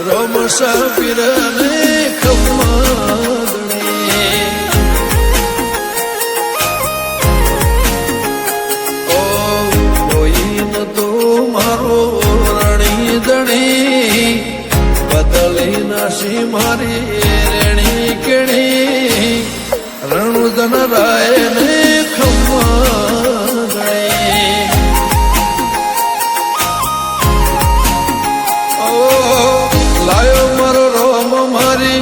રોમ સાપીરને ખમ્માગણે ઓ કોઈ ન તો મારો રણી દણી બદલી નાસી મારી રેણી કેણી રણુદન રાય ને ખમ્માગણે લાયો મારો રોમ મારી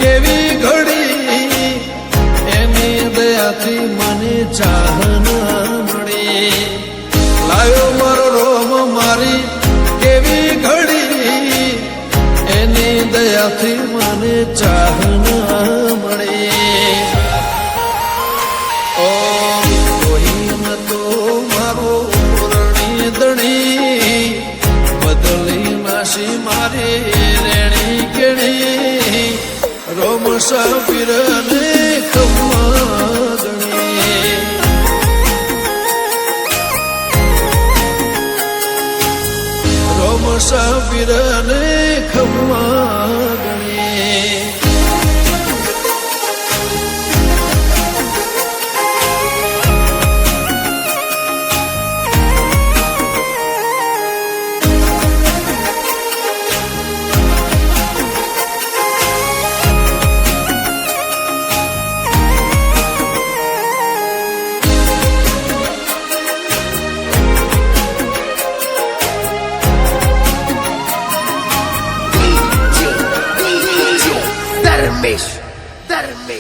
કેવી ઘડી એની દયાથી મને ચાહના મળી લાયો મારો રોમ મારી કેવી ઘડી એની દયાથી મને ચાહના મળી ઓ કોઈ ન તો મારો રણી દણી બદલી નાસી મારી રેણી કેણી રોમ સાપીરને ખમ્માગણે રોમ સાપીરને ખમ્માગણે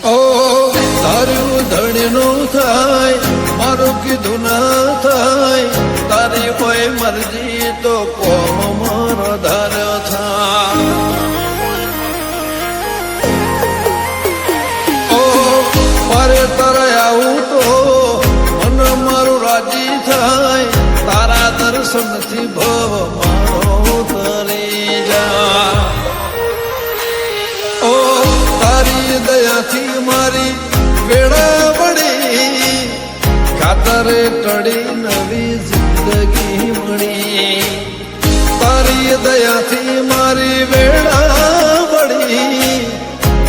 ઓ તારું ધણીનું થાય મારું કીધું ના થાય તારી કોઈ મરજી તો કોમ મારો ધાર થાય ઓ મારે તારે આવું તો મન મારું રાજી થાય તારા દર્શનથી ભવ મારો તરી જા ઓ તારી દયાથી મારી વેળા વળી કાતરે ટળી નવી જિંદગી મળી તારી દયાથી મારી વેળા વળી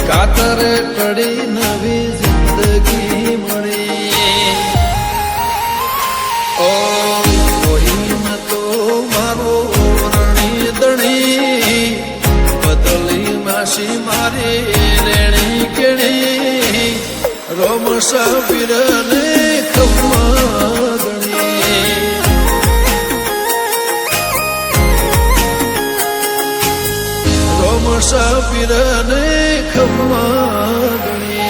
કાતરે ટળી નવી જિંદગી મળી ઓ કોઈ ન તો મારો રણી દણી બદલી નાસી મારી રેણી કેણી રોમ સાપીરને ખમ્માગણે રોમ સાપીરને ખમ્માગણે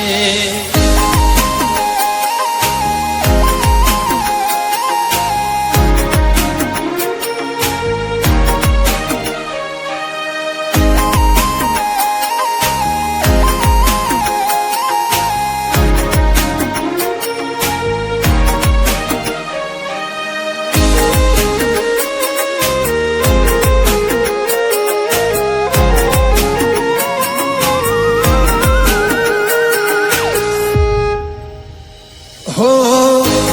હો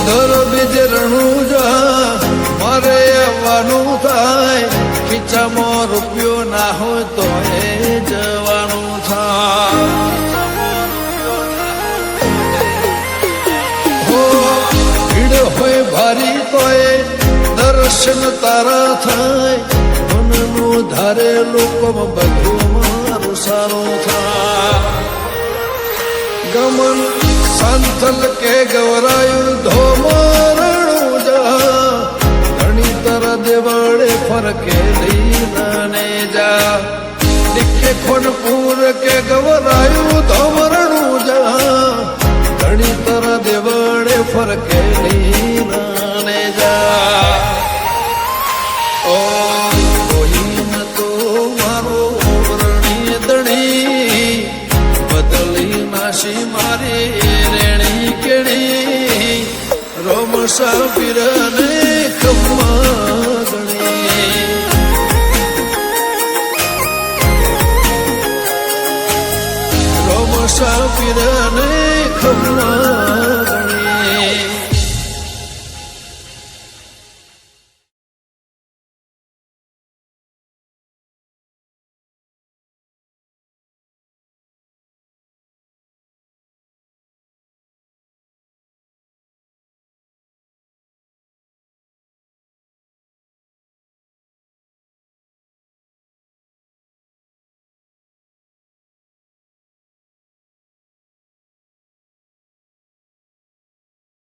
દર બીજે રણુજા મારે આવવાનું થાય ખીચામાં રૂપિયો ના હોય તો એ જવાનું થાય હો ભીડ હોય ભારી તો એ દર્શન તારા થાય મનનું ધારે લોકોમાં બધું મારું સારું થાય ગમન સંતલ કે ગવરાયું ધોમરણું જા ઘણી તર દેવાડે ફરકેલી નાને જા દીખે ખોનપુર કે ગવરાયું ધોમરણું જા ઘણી તર દેવાડે ફરકેલી નાને જા ઓ કોઈ ન તો મારો રણી દણી બદલી નાસી મારી રેણી કેણી રોમ સાપીરને ખમ્માગણે રોમ સાપીરને ખમ્માગણે